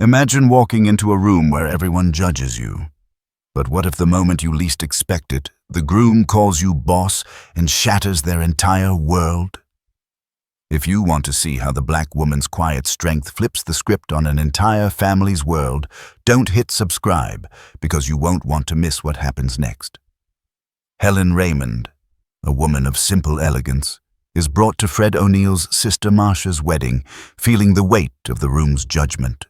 Imagine walking into a room where everyone judges you. But what if the moment you least expect it, the groom calls you boss and shatters their entire world? If you want to see how the black woman's quiet strength flips the script on an entire family's world, don't hit subscribe, because you won't want to miss what happens next. Helen Raymond, a woman of simple elegance, is brought to Fred Oneal's sister Marsha's wedding, feeling the weight of the room's judgment.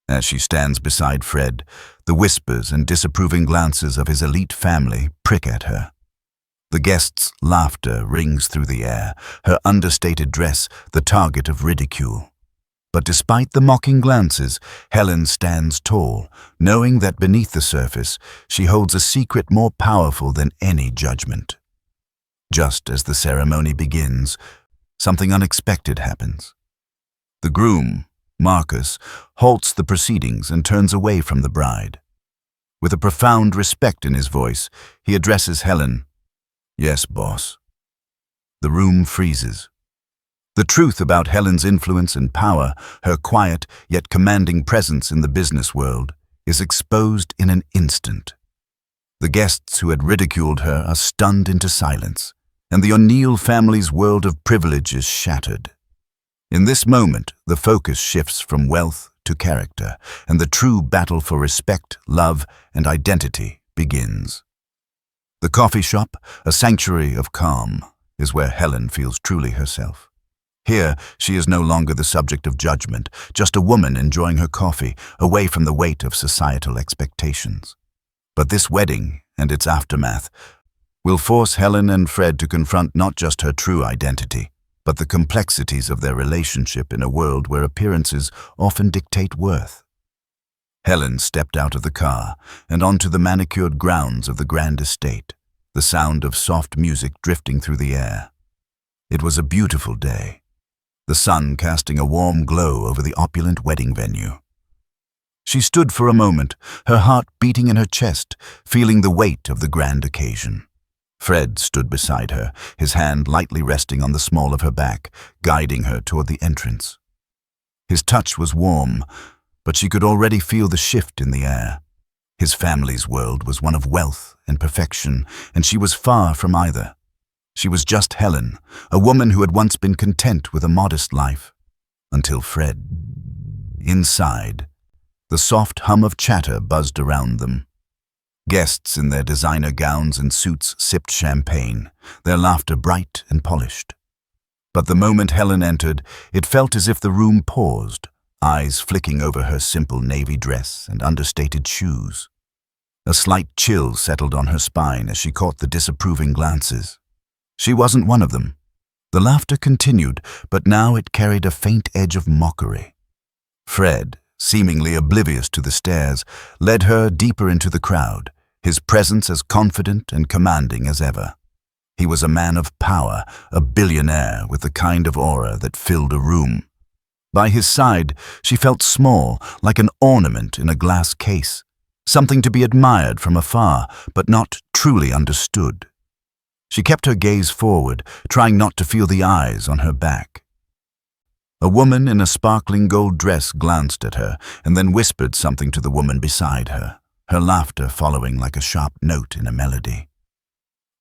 As she stands beside Fred, the whispers and disapproving glances of his elite family prick at her. The guests' laughter rings through the air, her understated dress the target of ridicule. But despite the mocking glances, Helen stands tall, knowing that beneath the surface, she holds a secret more powerful than any judgment. Just as the ceremony begins, something unexpected happens. The groom, Marcus, halts the proceedings and turns away from the bride. With a profound respect in his voice, he addresses Helen. "Yes, boss." The room freezes. The truth about Helen's influence and power, her quiet yet commanding presence in the business world, is exposed in an instant. The guests who had ridiculed her are stunned into silence, and the Oneal family's world of privilege is shattered. In this moment, the focus shifts from wealth to character, and the true battle for respect, love, and identity begins. The coffee shop, a sanctuary of calm, is where Helen feels truly herself. Here, she is no longer the subject of judgment, just a woman enjoying her coffee, away from the weight of societal expectations. But this wedding, and its aftermath, will force Helen and Fred to confront not just her true identity, but the complexities of their relationship in a world where appearances often dictate worth. Helen stepped out of the car and onto the manicured grounds of the grand estate, the sound of soft music drifting through the air. It was a beautiful day, the sun casting a warm glow over the opulent wedding venue. She stood for a moment, her heart beating in her chest, feeling the weight of the grand occasion. Fred stood beside her, his hand lightly resting on the small of her back, guiding her toward the entrance. His touch was warm, but she could already feel the shift in the air. His family's world was one of wealth and perfection, and she was far from either. She was just Helen, a woman who had once been content with a modest life, until Fred. Inside, the soft hum of chatter buzzed around them. Guests in their designer gowns and suits sipped champagne, their laughter bright and polished. But the moment Helen entered, it felt as if the room paused, eyes flicking over her simple navy dress and understated shoes. A slight chill settled on her spine as she caught the disapproving glances. She wasn't one of them. The laughter continued, but now it carried a faint edge of mockery. Fred, seemingly oblivious to the stares, led her deeper into the crowd, his presence as confident and commanding as ever. He was a man of power, a billionaire with the kind of aura that filled a room. By his side, she felt small, like an ornament in a glass case, something to be admired from afar, but not truly understood. She kept her gaze forward, trying not to feel the eyes on her back. A woman in a sparkling gold dress glanced at her and then whispered something to the woman beside her, her laughter following like a sharp note in a melody.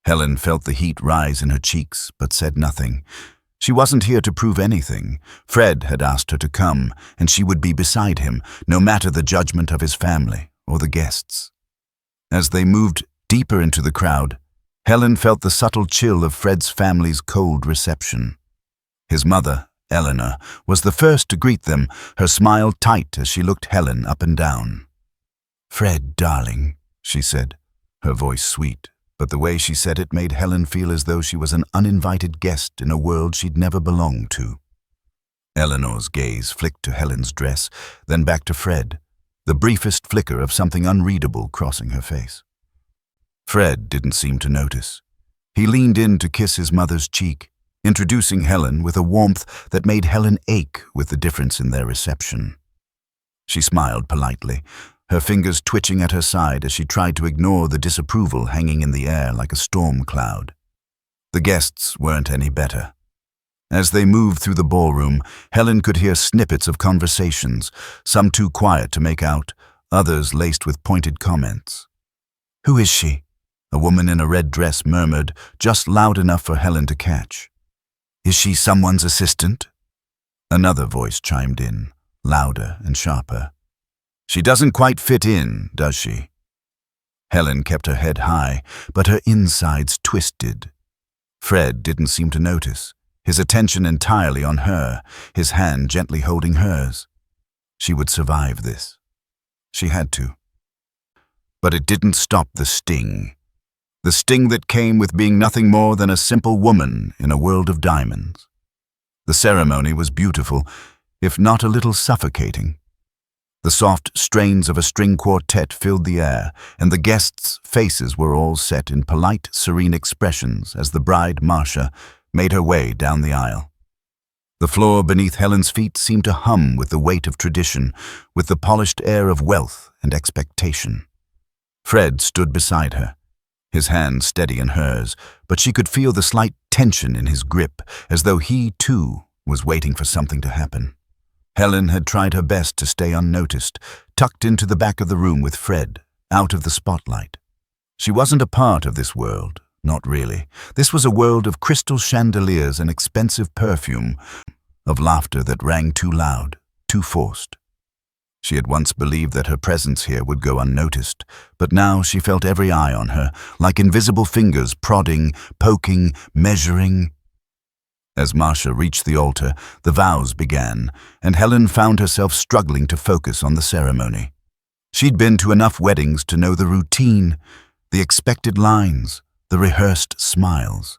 Helen felt the heat rise in her cheeks, but said nothing. She wasn't here to prove anything. Fred had asked her to come, and she would be beside him, no matter the judgment of his family or the guests. As they moved deeper into the crowd, Helen felt the subtle chill of Fred's family's cold reception. His mother, Eleanor, was the first to greet them, her smile tight as she looked Helen up and down. "Fred, darling," she said, her voice sweet, but the way she said it made Helen feel as though she was an uninvited guest in a world she'd never belonged to. Eleanor's gaze flicked to Helen's dress, then back to Fred, the briefest flicker of something unreadable crossing her face. Fred didn't seem to notice. He leaned in to kiss his mother's cheek, introducing Helen with a warmth that made Helen ache with the difference in their reception. She smiled politely, her fingers twitching at her side as she tried to ignore the disapproval hanging in the air like a storm cloud. The guests weren't any better. As they moved through the ballroom, Helen could hear snippets of conversations, some too quiet to make out, others laced with pointed comments. "Who is she?" a woman in a red dress murmured, just loud enough for Helen to catch. "Is she someone's assistant?" Another voice chimed in, louder and sharper. "She doesn't quite fit in, does she?" Helen kept her head high, but her insides twisted. Fred didn't seem to notice, his attention entirely on her, his hand gently holding hers. She would survive this. She had to. But it didn't stop the sting. The sting that came with being nothing more than a simple woman in a world of diamonds. The ceremony was beautiful, if not a little suffocating. The soft strains of a string quartet filled the air, and the guests' faces were all set in polite, serene expressions as the bride, Marcia, made her way down the aisle. The floor beneath Helen's feet seemed to hum with the weight of tradition, with the polished air of wealth and expectation. Fred stood beside her, his hand steady in hers, but she could feel the slight tension in his grip, as though he, too, was waiting for something to happen. Helen had tried her best to stay unnoticed, tucked into the back of the room with Fred, out of the spotlight. She wasn't a part of this world, not really. This was a world of crystal chandeliers and expensive perfume, of laughter that rang too loud, too forced. She had once believed that her presence here would go unnoticed, but now she felt every eye on her, like invisible fingers prodding, poking, measuring. As Marcia reached the altar, the vows began, and Helen found herself struggling to focus on the ceremony. She'd been to enough weddings to know the routine, the expected lines, the rehearsed smiles.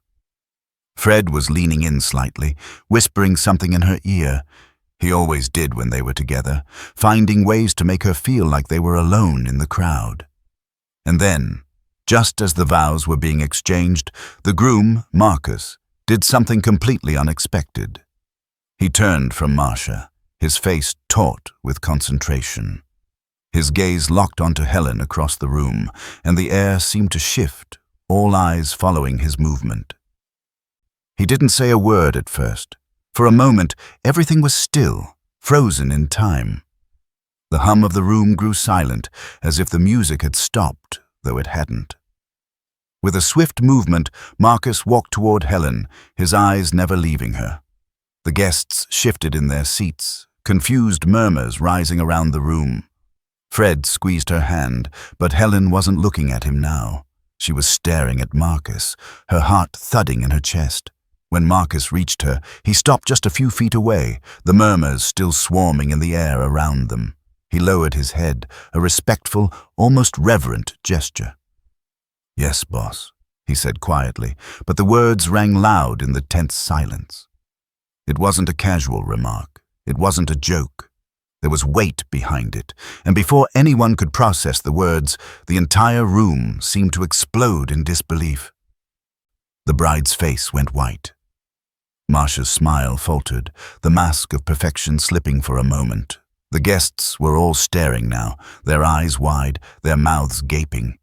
Fred was leaning in slightly, whispering something in her ear. He always did when they were together, finding ways to make her feel like they were alone in the crowd. And then, just as the vows were being exchanged, the groom, Marcus, did something completely unexpected. He turned from Marcia, his face taut with concentration. His gaze locked onto Helen across the room, and the air seemed to shift, all eyes following his movement. He didn't say a word at first. For a moment, everything was still, frozen in time. The hum of the room grew silent, as if the music had stopped, though it hadn't. With a swift movement, Marcus walked toward Helen, his eyes never leaving her. The guests shifted in their seats, confused murmurs rising around the room. Fred squeezed her hand, but Helen wasn't looking at him now. She was staring at Marcus, her heart thudding in her chest. When Marcus reached her, he stopped just a few feet away, the murmurs still swarming in the air around them. He lowered his head, a respectful, almost reverent gesture. "Yes, boss," he said quietly, but the words rang loud in the tense silence. It wasn't a casual remark. It wasn't a joke. There was weight behind it, and before anyone could process the words, the entire room seemed to explode in disbelief. The bride's face went white. Marcia's smile faltered, the mask of perfection slipping for a moment. The guests were all staring now, their eyes wide, their mouths gaping.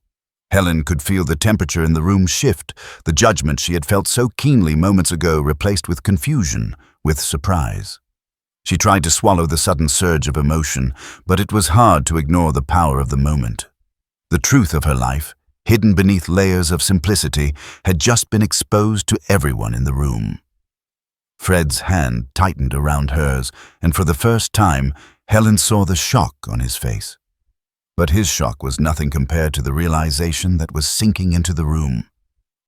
Helen could feel the temperature in the room shift, the judgment she had felt so keenly moments ago replaced with confusion, with surprise. She tried to swallow the sudden surge of emotion, but it was hard to ignore the power of the moment. The truth of her life, hidden beneath layers of simplicity, had just been exposed to everyone in the room. Fred's hand tightened around hers, and for the first time, Helen saw the shock on his face. But his shock was nothing compared to the realization that was sinking into the room.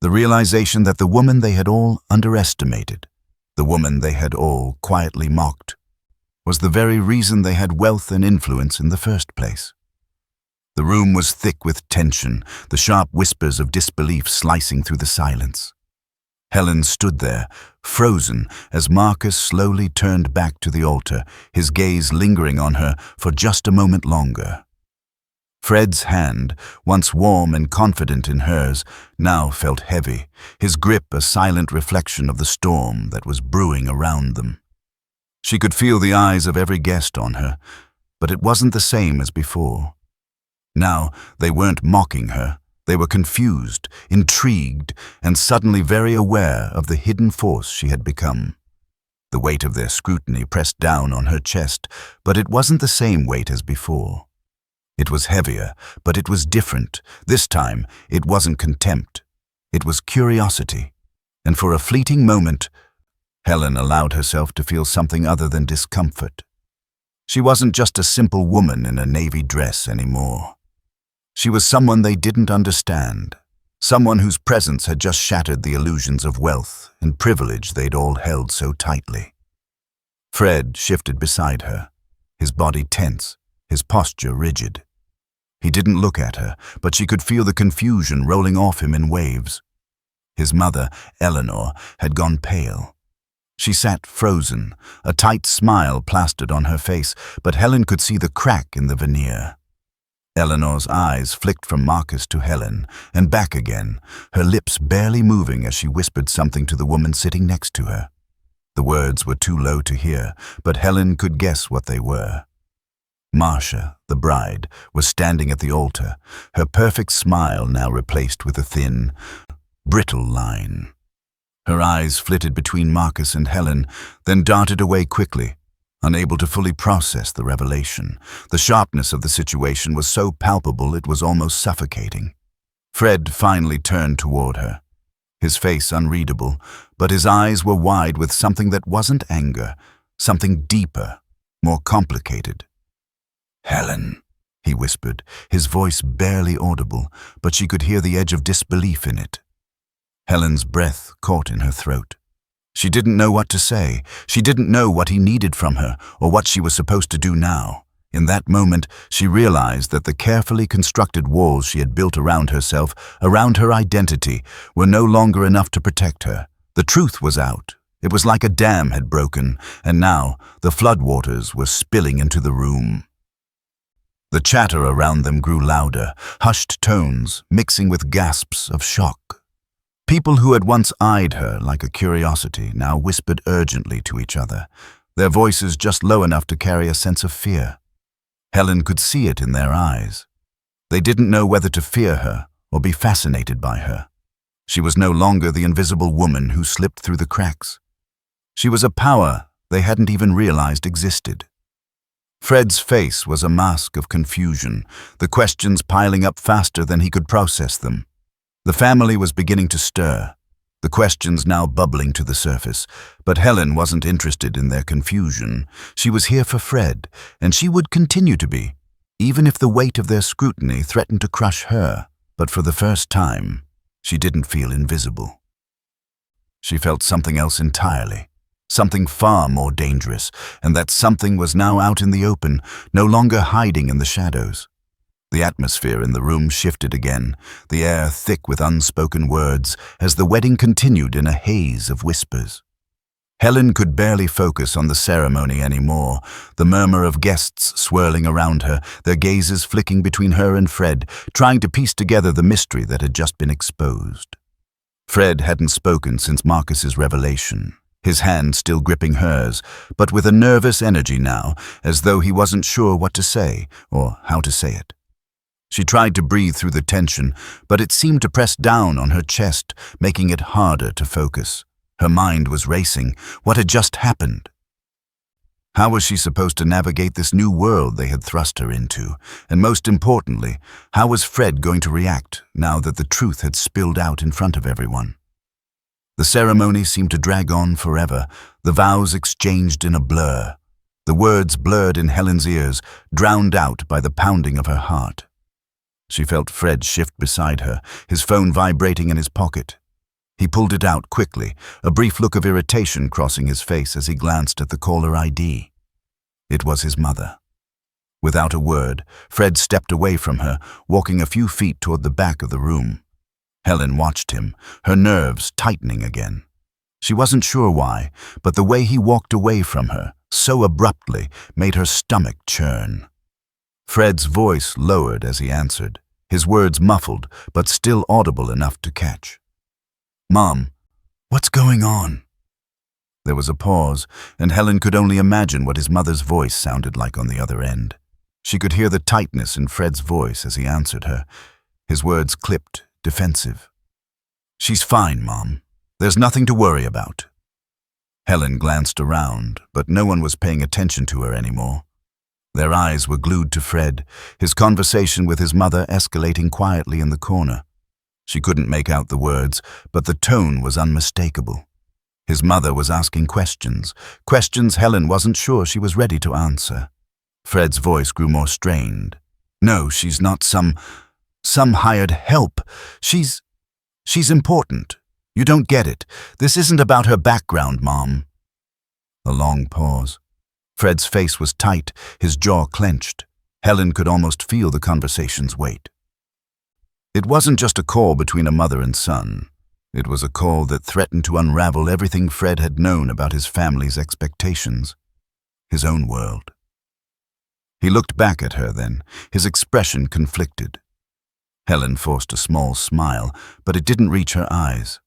The realization that the woman they had all underestimated, the woman they had all quietly mocked, was the very reason they had wealth and influence in the first place. The room was thick with tension, the sharp whispers of disbelief slicing through the silence. Helen stood there, frozen, as Marcus slowly turned back to the altar, his gaze lingering on her for just a moment longer. Fred's hand, once warm and confident in hers, now felt heavy, his grip a silent reflection of the storm that was brewing around them. She could feel the eyes of every guest on her, but it wasn't the same as before. Now, they weren't mocking her. They were confused, intrigued, and suddenly very aware of the hidden force she had become. The weight of their scrutiny pressed down on her chest, but it wasn't the same weight as before. It was heavier, but it was different. This time, it wasn't contempt. It was curiosity. And for a fleeting moment, Helen allowed herself to feel something other than discomfort. She wasn't just a simple woman in a navy dress anymore. She was someone they didn't understand, someone whose presence had just shattered the illusions of wealth and privilege they'd all held so tightly. Fred shifted beside her, his body tense, his posture rigid. He didn't look at her, but she could feel the confusion rolling off him in waves. His mother, Eleanor, had gone pale. She sat frozen, a tight smile plastered on her face, but Helen could see the crack in the veneer. Eleanor's eyes flicked from Marcus to Helen, and back again, her lips barely moving as she whispered something to the woman sitting next to her. The words were too low to hear, but Helen could guess what they were. Marcia, the bride, was standing at the altar, her perfect smile now replaced with a thin, brittle line. Her eyes flitted between Marcus and Helen, then darted away quickly, unable to fully process the revelation. The sharpness of the situation was so palpable it was almost suffocating. Fred finally turned toward her, his face unreadable, but his eyes were wide with something that wasn't anger, something deeper, more complicated. "Helen," he whispered, his voice barely audible, but she could hear the edge of disbelief in it. Helen's breath caught in her throat. She didn't know what to say. She didn't know what he needed from her or what she was supposed to do now. In that moment, she realized that the carefully constructed walls she had built around herself, around her identity, were no longer enough to protect her. The truth was out. It was like a dam had broken, and now the floodwaters were spilling into the room. The chatter around them grew louder, hushed tones mixing with gasps of shock. People who had once eyed her like a curiosity now whispered urgently to each other, their voices just low enough to carry a sense of fear. Helen could see it in their eyes. They didn't know whether to fear her or be fascinated by her. She was no longer the invisible woman who slipped through the cracks. She was a power they hadn't even realized existed. Fred's face was a mask of confusion, the questions piling up faster than he could process them. The family was beginning to stir, the questions now bubbling to the surface, but Helen wasn't interested in their confusion. She was here for Fred, and she would continue to be, even if the weight of their scrutiny threatened to crush her. But for the first time, she didn't feel invisible. She felt something else entirely, something far more dangerous, and that something was now out in the open, no longer hiding in the shadows. The atmosphere in the room shifted again, the air thick with unspoken words, as the wedding continued in a haze of whispers. Helen could barely focus on the ceremony anymore, the murmur of guests swirling around her, their gazes flicking between her and Fred, trying to piece together the mystery that had just been exposed. Fred hadn't spoken since Marcus's revelation, his hand still gripping hers, but with a nervous energy now, as though he wasn't sure what to say or how to say it. She tried to breathe through the tension, but it seemed to press down on her chest, making it harder to focus. Her mind was racing. What had just happened? How was she supposed to navigate this new world they had thrust her into? And most importantly, how was Fred going to react now that the truth had spilled out in front of everyone? The ceremony seemed to drag on forever, the vows exchanged in a blur, the words blurred in Helen's ears, drowned out by the pounding of her heart. She felt Fred shift beside her, his phone vibrating in his pocket. He pulled it out quickly, a brief look of irritation crossing his face as he glanced at the caller ID. It was his mother. Without a word, Fred stepped away from her, walking a few feet toward the back of the room. Helen watched him, her nerves tightening again. She wasn't sure why, but the way he walked away from her, so abruptly, made her stomach churn. Fred's voice lowered as he answered, his words muffled but still audible enough to catch. "Mom, what's going on?" There was a pause, and Helen could only imagine what his mother's voice sounded like on the other end. She could hear the tightness in Fred's voice as he answered her, his words clipped, defensive. "She's fine, Mom. There's nothing to worry about." Helen glanced around, but no one was paying attention to her anymore. Their eyes were glued to Fred, his conversation with his mother escalating quietly in the corner. She couldn't make out the words, but the tone was unmistakable. His mother was asking questions Helen wasn't sure she was ready to answer. Fred's voice grew more strained. No, she's not some hired help. She's important. You don't get it. This isn't about her background, Mom. A long pause. Fred's face was tight, his jaw clenched. Helen could almost feel the conversation's weight. It wasn't just a call between a mother and son. It was a call that threatened to unravel everything Fred had known about his family's expectations, his own world. He looked back at her then, his expression conflicted. Helen forced a small smile, but it didn't reach her eyes.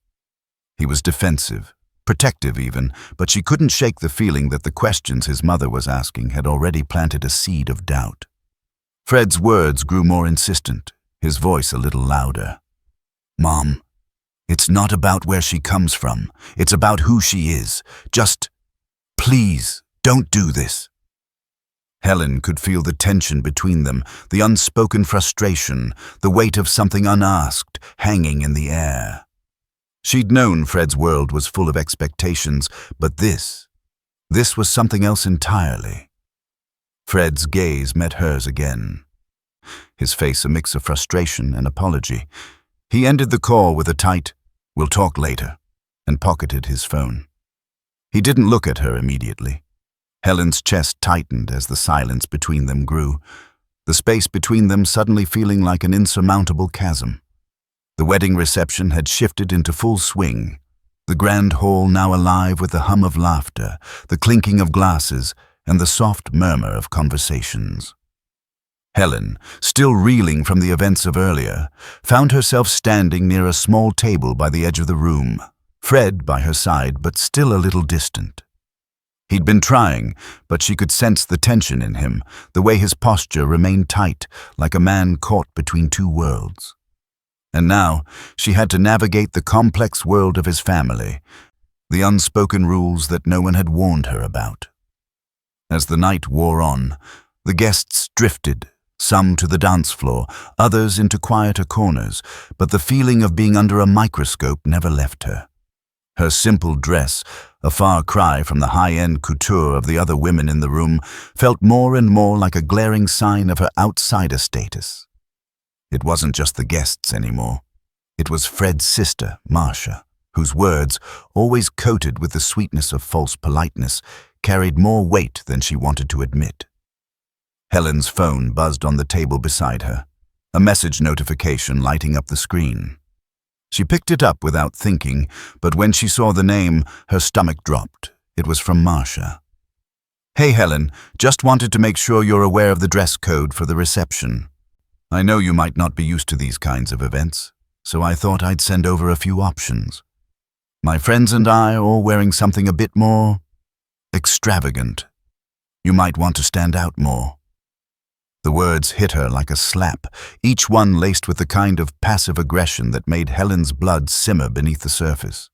He was defensive, protective even, but she couldn't shake the feeling that the questions his mother was asking had already planted a seed of doubt. Fred's words grew more insistent, his voice a little louder. Mom, it's not about where she comes from. It's about who she is. Just, please, don't do this. Helen could feel the tension between them, the unspoken frustration, the weight of something unasked hanging in the air. She'd known Fred's world was full of expectations, but this was something else entirely. Fred's gaze met hers again, his face a mix of frustration and apology. He ended the call with a tight, "We'll talk later," and pocketed his phone. He didn't look at her immediately. Helen's chest tightened as the silence between them grew, the space between them suddenly feeling like an insurmountable chasm. The wedding reception had shifted into full swing, the grand hall now alive with the hum of laughter, the clinking of glasses, and the soft murmur of conversations. Helen, still reeling from the events of earlier, found herself standing near a small table by the edge of the room, Fred by her side but still a little distant. He'd been trying, but she could sense the tension in him, the way his posture remained tight, like a man caught between two worlds. And now she had to navigate the complex world of his family, the unspoken rules that no one had warned her about. As the night wore on, the guests drifted, some to the dance floor, others into quieter corners, but the feeling of being under a microscope never left her. Her simple dress, a far cry from the high-end couture of the other women in the room, felt more and more like a glaring sign of her outsider status. It wasn't just the guests anymore. It was Fred's sister, Marcia, whose words, always coated with the sweetness of false politeness, carried more weight than she wanted to admit. Helen's phone buzzed on the table beside her, a message notification lighting up the screen. She picked it up without thinking, but when she saw the name, her stomach dropped. It was from Marcia. "Hey Helen, just wanted to make sure you're aware of the dress code for the reception. I know you might not be used to these kinds of events, so I thought I'd send over a few options. My friends and I are all wearing something a bit more extravagant. You might want to stand out more." The words hit her like a slap, each one laced with the kind of passive aggression that made Helen's blood simmer beneath the surface.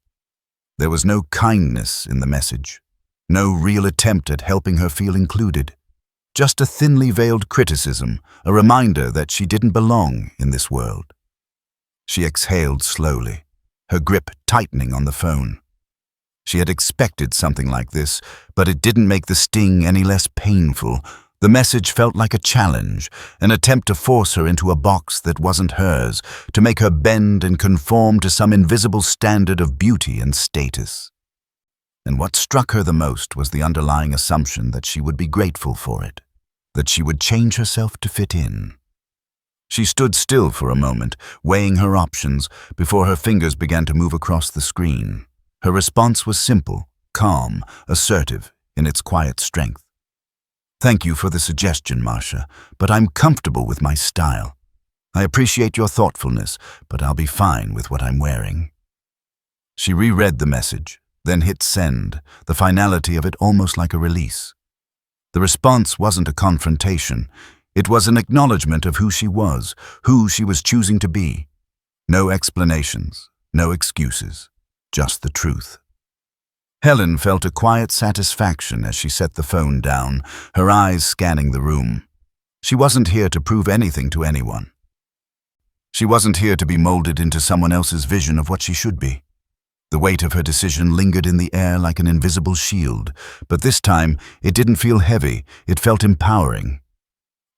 There was no kindness in the message, no real attempt at helping her feel included. Just a thinly veiled criticism, a reminder that she didn't belong in this world. She exhaled slowly, her grip tightening on the phone. She had expected something like this, but it didn't make the sting any less painful. The message felt like a challenge, an attempt to force her into a box that wasn't hers, to make her bend and conform to some invisible standard of beauty and status. And what struck her the most was the underlying assumption that she would be grateful for it, that she would change herself to fit in. She stood still for a moment, weighing her options, before her fingers began to move across the screen. Her response was simple, calm, assertive, in its quiet strength. "Thank you for the suggestion, Marcia, but I'm comfortable with my style. I appreciate your thoughtfulness, but I'll be fine with what I'm wearing." She reread the message, then hit send, the finality of it almost like a release. The response wasn't a confrontation. It was an acknowledgement of who she was choosing to be. No explanations, no excuses, just the truth. Helen felt a quiet satisfaction as she set the phone down, her eyes scanning the room. She wasn't here to prove anything to anyone. She wasn't here to be molded into someone else's vision of what she should be. The weight of her decision lingered in the air like an invisible shield, but this time it didn't feel heavy, it felt empowering.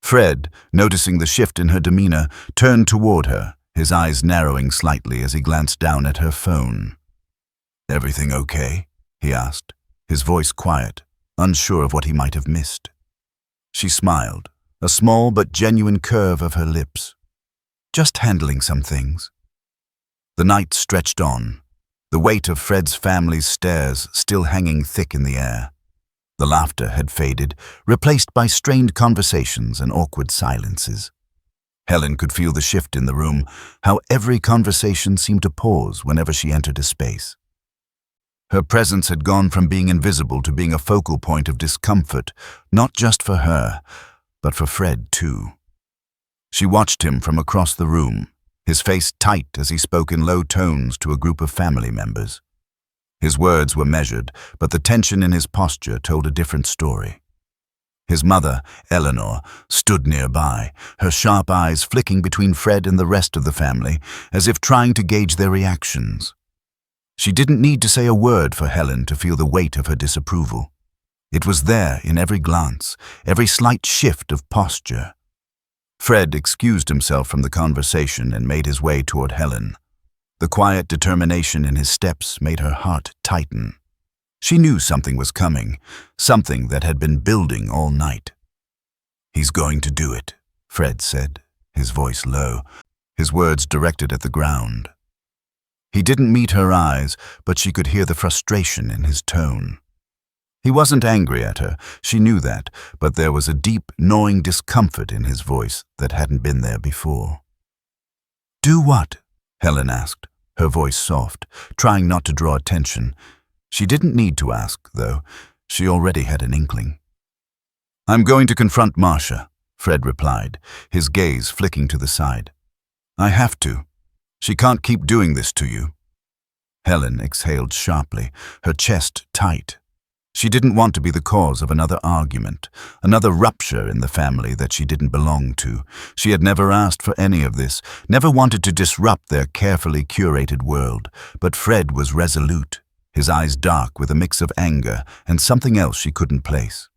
Fred, noticing the shift in her demeanor, turned toward her, his eyes narrowing slightly as he glanced down at her phone. "Everything okay?" he asked, his voice quiet, unsure of what he might have missed. She smiled, a small but genuine curve of her lips. "Just handling some things." The night stretched on, the weight of Fred's family's stares still hanging thick in the air. The laughter had faded, replaced by strained conversations and awkward silences. Helen could feel the shift in the room, how every conversation seemed to pause whenever she entered a space. Her presence had gone from being invisible to being a focal point of discomfort, not just for her, but for Fred too. She watched him from across the room, his face tight as he spoke in low tones to a group of family members. His words were measured, but the tension in his posture told a different story. His mother, Eleanor, stood nearby, her sharp eyes flicking between Fred and the rest of the family, as if trying to gauge their reactions. She didn't need to say a word for Helen to feel the weight of her disapproval. It was there in every glance, every slight shift of posture. Fred excused himself from the conversation and made his way toward Helen. The quiet determination in his steps made her heart tighten. She knew something was coming, something that had been building all night. "He's going to do it," Fred said, his voice low, his words directed at the ground. He didn't meet her eyes, but she could hear the frustration in his tone. He wasn't angry at her, she knew that, but there was a deep, gnawing discomfort in his voice that hadn't been there before. "Do what?" Helen asked, her voice soft, trying not to draw attention. She didn't need to ask, though. She already had an inkling. "I'm going to confront Marcia," Fred replied, his gaze flicking to the side. "I have to. She can't keep doing this to you." Helen exhaled sharply, her chest tight. She didn't want to be the cause of another argument, another rupture in the family that she didn't belong to. She had never asked for any of this, never wanted to disrupt their carefully curated world. But Fred was resolute, his eyes dark with a mix of anger and something else she couldn't place.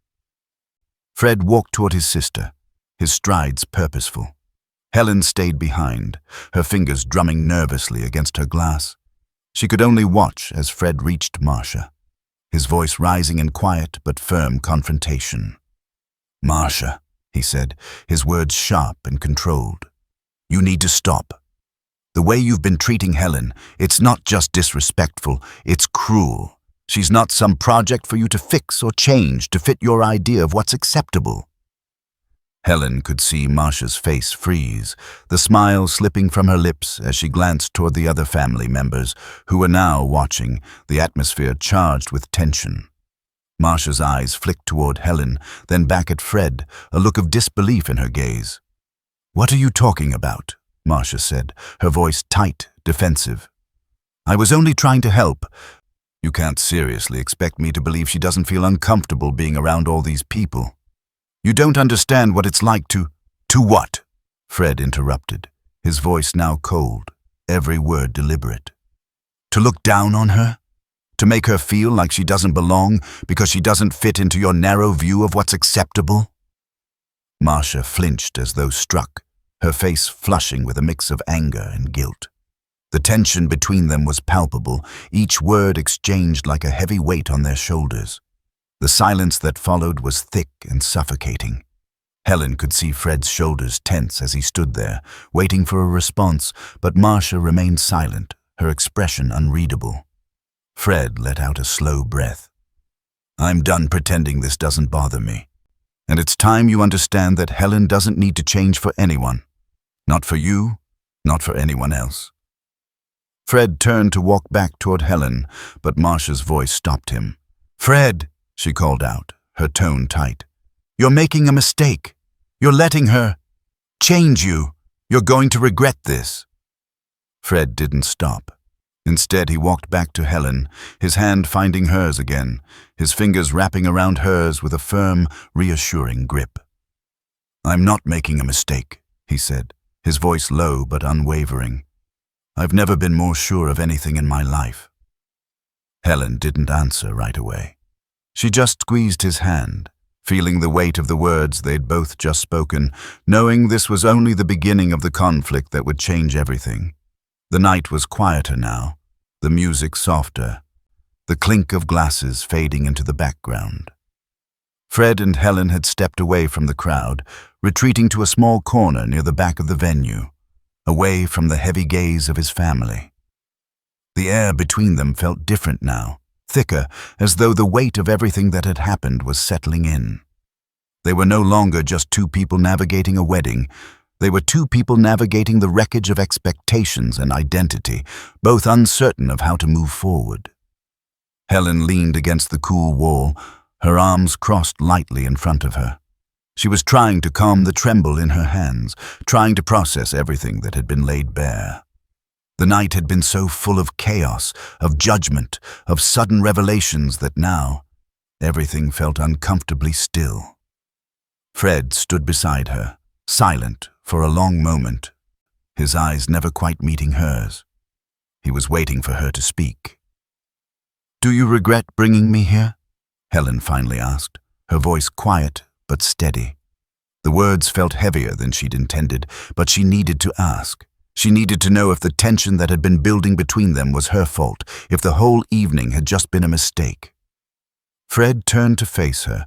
Fred walked toward his sister, his strides purposeful. Helen stayed behind, her fingers drumming nervously against her glass. She could only watch as Fred reached Marcia, his voice rising in quiet but firm confrontation. "Marcia," he said, his words sharp and controlled. "You need to stop. The way you've been treating Helen, it's not just disrespectful, it's cruel. She's not some project for you to fix or change to fit your idea of what's acceptable." Helen could see Marcia's face freeze, the smile slipping from her lips as she glanced toward the other family members, who were now watching, the atmosphere charged with tension. Marcia's eyes flicked toward Helen, then back at Fred, a look of disbelief in her gaze. "What are you talking about?" Marcia said, her voice tight, defensive. "I was only trying to help. You can't seriously expect me to believe she doesn't feel uncomfortable being around all these people. You don't understand what it's like to—" "To what?" Fred interrupted, his voice now cold, every word deliberate. "To look down on her? To make her feel like she doesn't belong because she doesn't fit into your narrow view of what's acceptable?" Marcia flinched as though struck, her face flushing with a mix of anger and guilt. The tension between them was palpable, each word exchanged like a heavy weight on their shoulders. The silence that followed was thick and suffocating. Helen could see Fred's shoulders tense as he stood there, waiting for a response, but Marcia remained silent, her expression unreadable. Fred let out a slow breath. "I'm done pretending this doesn't bother me. And it's time you understand that Helen doesn't need to change for anyone. Not for you, not for anyone else." Fred turned to walk back toward Helen, but Marcia's voice stopped him. "Fred!" she called out, her tone tight. "You're making a mistake. You're letting her change you. You're going to regret this." Fred didn't stop. Instead, he walked back to Helen, his hand finding hers again, his fingers wrapping around hers with a firm, reassuring grip. "I'm not making a mistake," he said, his voice low but unwavering. "I've never been more sure of anything in my life." Helen didn't answer right away. She just squeezed his hand, feeling the weight of the words they'd both just spoken, knowing this was only the beginning of the conflict that would change everything. The night was quieter now, the music softer, the clink of glasses fading into the background. Fred and Helen had stepped away from the crowd, retreating to a small corner near the back of the venue, away from the heavy gaze of his family. The air between them felt different now, thicker, as though the weight of everything that had happened was settling in. They were no longer just two people navigating a wedding. They were two people navigating the wreckage of expectations and identity, both uncertain of how to move forward. Helen leaned against the cool wall, her arms crossed lightly in front of her. She was trying to calm the tremble in her hands, trying to process everything that had been laid bare. The night had been so full of chaos, of judgment, of sudden revelations that now everything felt uncomfortably still. Fred stood beside her, silent for a long moment, his eyes never quite meeting hers. He was waiting for her to speak. "Do you regret bringing me here?" Helen finally asked, her voice quiet but steady. The words felt heavier than she'd intended, but she needed to ask. She needed to know if the tension that had been building between them was her fault, if the whole evening had just been a mistake. Fred turned to face her,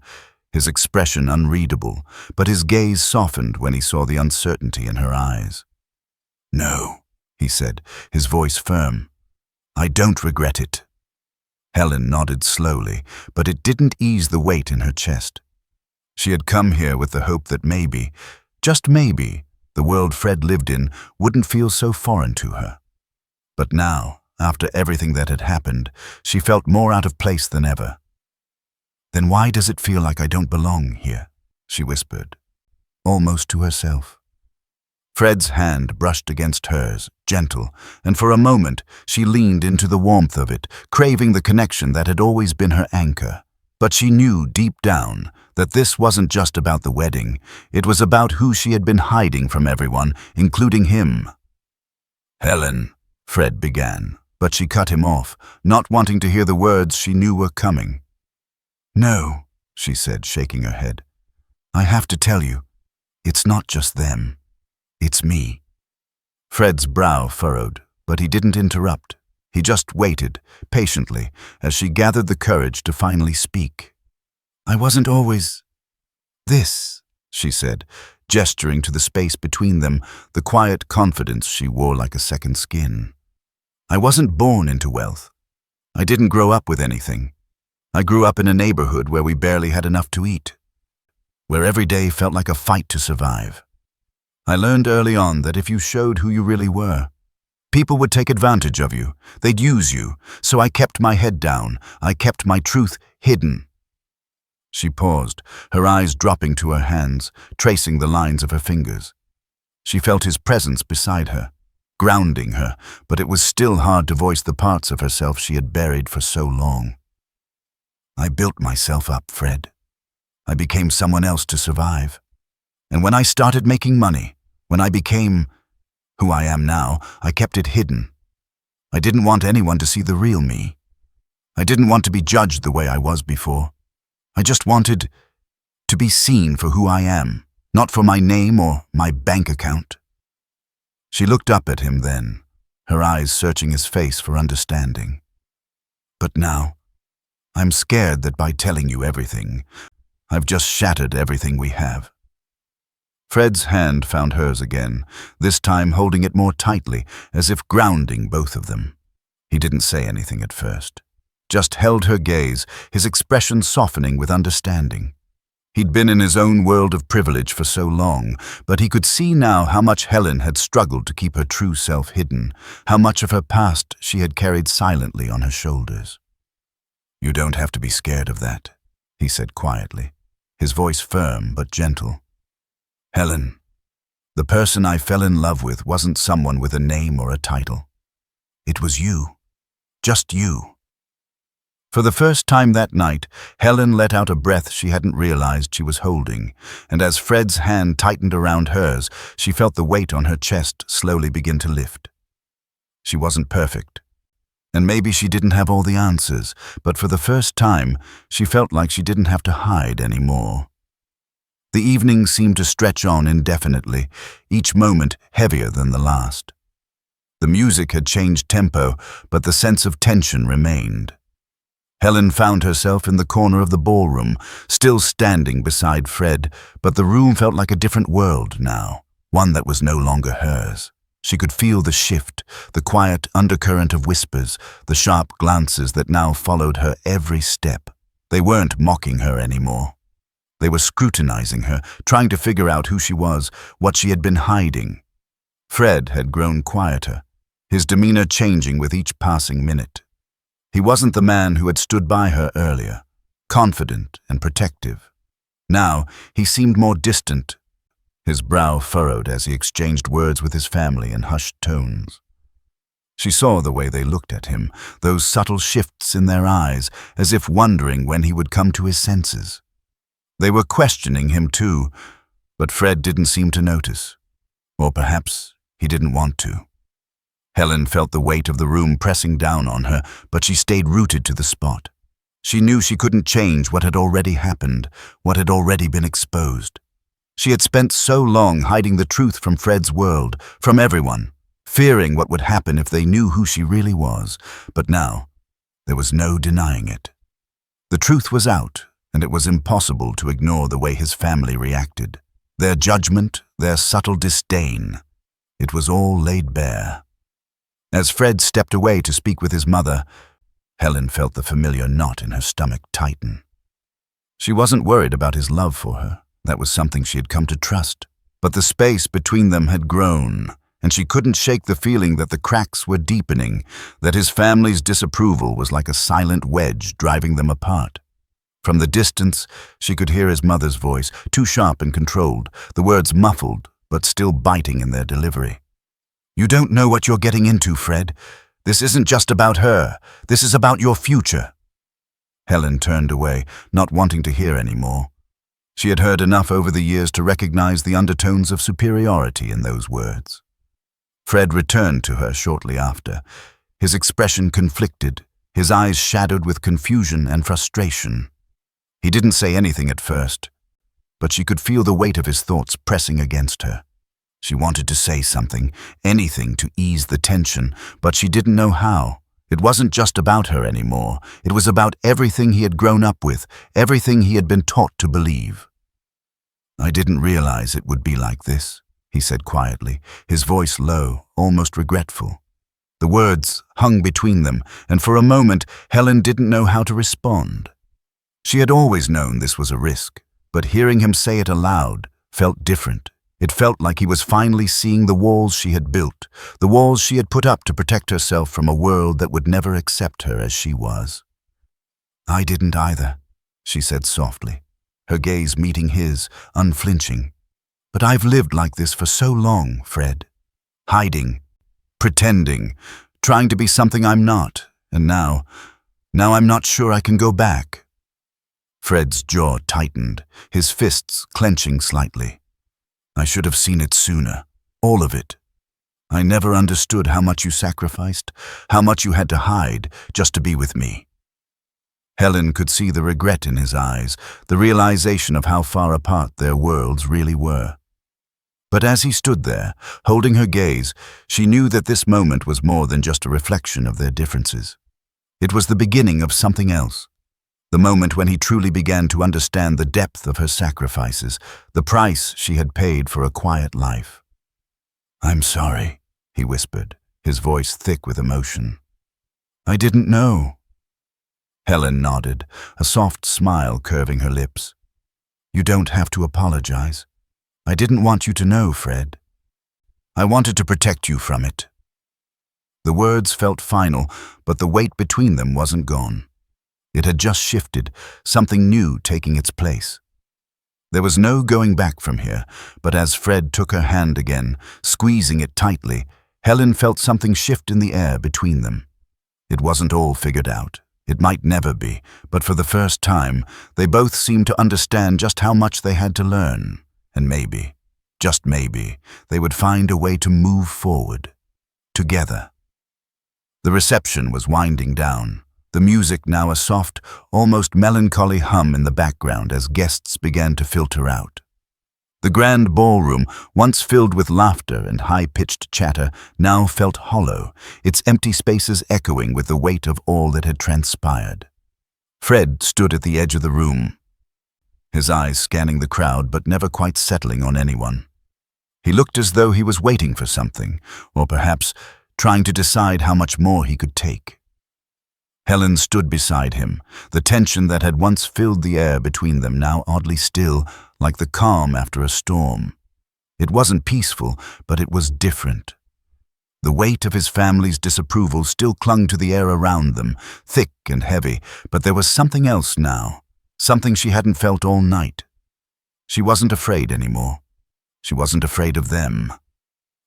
his expression unreadable, but his gaze softened when he saw the uncertainty in her eyes. "No," he said, his voice firm. "I don't regret it." Helen nodded slowly, but it didn't ease the weight in her chest. She had come here with the hope that maybe, just maybe, the world Fred lived in wouldn't feel so foreign to her. But now, after everything that had happened, she felt more out of place than ever. "Then why does it feel like I don't belong here?" she whispered, almost to herself. Fred's hand brushed against hers, gentle, and for a moment she leaned into the warmth of it, craving the connection that had always been her anchor. But she knew deep down that this wasn't just about the wedding. It was about who she had been hiding from everyone, including him. "Helen," Fred began, but she cut him off, not wanting to hear the words she knew were coming. "No," she said, shaking her head. "I have to tell you, it's not just them. It's me." Fred's brow furrowed, but he didn't interrupt. He just waited, patiently, as she gathered the courage to finally speak. "I wasn't always this," she said, gesturing to the space between them, the quiet confidence she wore like a second skin. "I wasn't born into wealth. I didn't grow up with anything. I grew up in a neighborhood where we barely had enough to eat, where every day felt like a fight to survive. I learned early on that if you showed who you really were, people would take advantage of you. They'd use you. So I kept my head down. I kept my truth hidden." She paused, her eyes dropping to her hands, tracing the lines of her fingers. She felt his presence beside her, grounding her, but it was still hard to voice the parts of herself she had buried for so long. "I built myself up, Fred. I became someone else to survive. And when I started making money, when I became who I am now, I kept it hidden. I didn't want anyone to see the real me. I didn't want to be judged the way I was before. I just wanted to be seen for who I am, not for my name or my bank account." She looked up at him then, her eyes searching his face for understanding. "But now, I'm scared that by telling you everything, I've just shattered everything we have." Fred's hand found hers again, this time holding it more tightly, as if grounding both of them. He didn't say anything at first, just held her gaze, his expression softening with understanding. He'd been in his own world of privilege for so long, but he could see now how much Helen had struggled to keep her true self hidden, how much of her past she had carried silently on her shoulders. "You don't have to be scared of that," he said quietly, his voice firm but gentle. "Helen, the person I fell in love with wasn't someone with a name or a title. It was you. Just you. For the first time that night, Helen let out a breath she hadn't realized she was holding, and as Fred's hand tightened around hers, she felt the weight on her chest slowly begin to lift. She wasn't perfect, and maybe she didn't have all the answers, but for the first time, she felt like she didn't have to hide anymore. The evening seemed to stretch on indefinitely, each moment heavier than the last. The music had changed tempo, but the sense of tension remained. Helen found herself in the corner of the ballroom, still standing beside Fred, but the room felt like a different world now, one that was no longer hers. She could feel the shift, the quiet undercurrent of whispers, the sharp glances that now followed her every step. They weren't mocking her anymore. They were scrutinizing her, trying to figure out who she was, what she had been hiding. Fred had grown quieter, his demeanor changing with each passing minute. He wasn't the man who had stood by her earlier, confident and protective. Now, he seemed more distant, his brow furrowed as he exchanged words with his family in hushed tones. She saw the way they looked at him, those subtle shifts in their eyes, as if wondering when he would come to his senses. They were questioning him too, but Fred didn't seem to notice. Or perhaps he didn't want to. Helen felt the weight of the room pressing down on her, but she stayed rooted to the spot. She knew she couldn't change what had already happened, what had already been exposed. She had spent so long hiding the truth from Fred's world, from everyone, fearing what would happen if they knew who she really was. But now, there was no denying it. The truth was out, and it was impossible to ignore the way his family reacted. Their judgment, their subtle disdain. It was all laid bare. As Fred stepped away to speak with his mother, Helen felt the familiar knot in her stomach tighten. She wasn't worried about his love for her. That was something she had come to trust. But the space between them had grown, and she couldn't shake the feeling that the cracks were deepening, that his family's disapproval was like a silent wedge driving them apart. From the distance, she could hear his mother's voice, too sharp and controlled, the words muffled, but still biting in their delivery. "You don't know what you're getting into, Fred. This isn't just about her. This is about your future." Helen turned away, not wanting to hear any more. She had heard enough over the years to recognize the undertones of superiority in those words. Fred returned to her shortly after, his expression conflicted, his eyes shadowed with confusion and frustration. He didn't say anything at first, but she could feel the weight of his thoughts pressing against her. She wanted to say something, anything to ease the tension, but she didn't know how. It wasn't just about her anymore. It was about everything he had grown up with, everything he had been taught to believe. "I didn't realize it would be like this," he said quietly, his voice low, almost regretful. The words hung between them, and for a moment Helen didn't know how to respond. She had always known this was a risk, but hearing him say it aloud felt different. It felt like he was finally seeing the walls she had built, the walls she had put up to protect herself from a world that would never accept her as she was. "I didn't either," she said softly, her gaze meeting his, unflinching. "But I've lived like this for so long, Fred. Hiding, pretending, trying to be something I'm not, and now I'm not sure I can go back." Fred's jaw tightened, his fists clenching slightly. "I should have seen it sooner, all of it. I never understood how much you sacrificed, how much you had to hide just to be with me." Helen could see the regret in his eyes, the realization of how far apart their worlds really were. But as he stood there, holding her gaze, she knew that this moment was more than just a reflection of their differences. It was the beginning of something else. The moment when he truly began to understand the depth of her sacrifices, the price she had paid for a quiet life. "I'm sorry," he whispered, his voice thick with emotion. "I didn't know." Helen nodded, a soft smile curving her lips. "You don't have to apologize. I didn't want you to know, Fred. I wanted to protect you from it." The words felt final, but the weight between them wasn't gone. It had just shifted, something new taking its place. There was no going back from here, but as Fred took her hand again, squeezing it tightly, Helen felt something shift in the air between them. It wasn't all figured out. It might never be, but for the first time, they both seemed to understand just how much they had to learn. And maybe, just maybe, they would find a way to move forward. Together. The reception was winding down, the music now a soft, almost melancholy hum in the background as guests began to filter out. The grand ballroom, once filled with laughter and high-pitched chatter, now felt hollow, its empty spaces echoing with the weight of all that had transpired. Fred stood at the edge of the room, his eyes scanning the crowd but never quite settling on anyone. He looked as though he was waiting for something, or perhaps trying to decide how much more he could take. Helen stood beside him, the tension that had once filled the air between them now oddly still, like the calm after a storm. It wasn't peaceful, but it was different. The weight of his family's disapproval still clung to the air around them, thick and heavy, but there was something else now, something she hadn't felt all night. She wasn't afraid anymore. She wasn't afraid of them.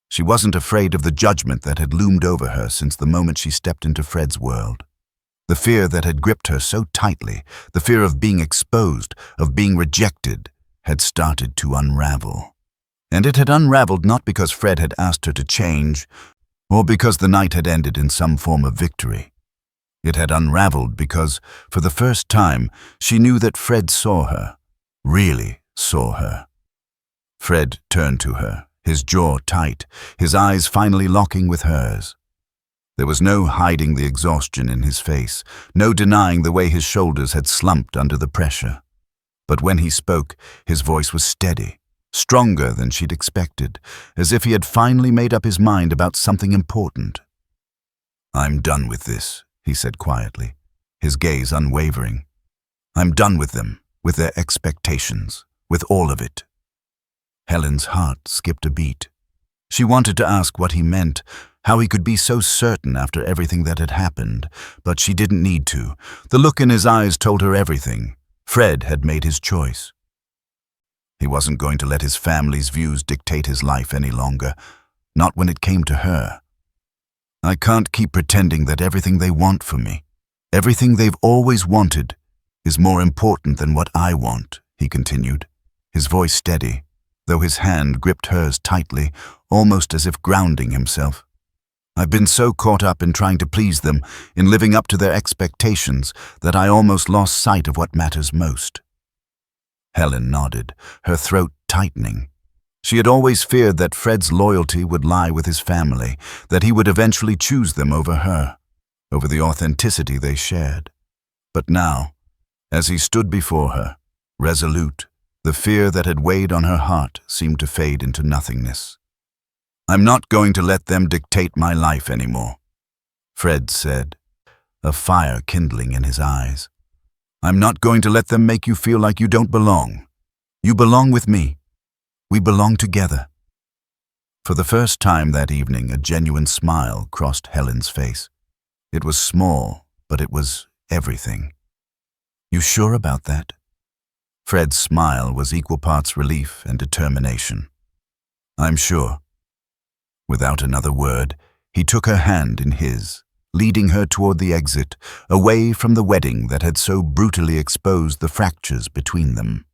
She wasn't afraid of the judgment that had loomed over her since the moment she stepped into Fred's world. The fear that had gripped her so tightly, the fear of being exposed, of being rejected, had started to unravel. And it had unraveled not because Fred had asked her to change, or because the night had ended in some form of victory. It had unraveled because, for the first time, she knew that Fred saw her, really saw her. Fred turned to her, his jaw tight, his eyes finally locking with hers. There was no hiding the exhaustion in his face, no denying the way his shoulders had slumped under the pressure. But when he spoke, his voice was steady, stronger than she'd expected, as if he had finally made up his mind about something important. "I'm done with this," he said quietly, his gaze unwavering. "I'm done with them, with their expectations, with all of it." Helen's heart skipped a beat. She wanted to ask what he meant, how he could be so certain after everything that had happened, but she didn't need to. The look in his eyes told her everything. Fred had made his choice. He wasn't going to let his family's views dictate his life any longer, not when it came to her. "I can't keep pretending that everything they want for me, everything they've always wanted, is more important than what I want," he continued, his voice steady, though his hand gripped hers tightly, almost as if grounding himself. "I've been so caught up in trying to please them, in living up to their expectations, that I almost lost sight of what matters most." Helen nodded, her throat tightening. She had always feared that Fred's loyalty would lie with his family, that he would eventually choose them over her, over the authenticity they shared. But now, as he stood before her, resolute, the fear that had weighed on her heart seemed to fade into nothingness. "I'm not going to let them dictate my life anymore," Fred said, a fire kindling in his eyes. "I'm not going to let them make you feel like you don't belong. You belong with me. We belong together." For the first time that evening, a genuine smile crossed Helen's face. It was small, but it was everything. "You sure about that?" Fred's smile was equal parts relief and determination. "I'm sure." Without another word, he took her hand in his, leading her toward the exit, away from the wedding that had so brutally exposed the fractures between them.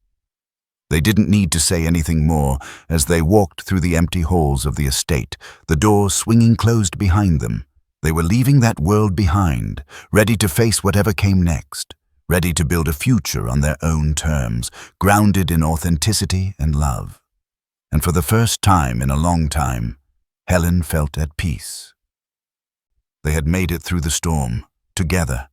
They didn't need to say anything more as they walked through the empty halls of the estate, the door swinging closed behind them. They were leaving that world behind, ready to face whatever came next, ready to build a future on their own terms, grounded in authenticity and love. And for the first time in a long time, Helen felt at peace. They had made it through the storm, together,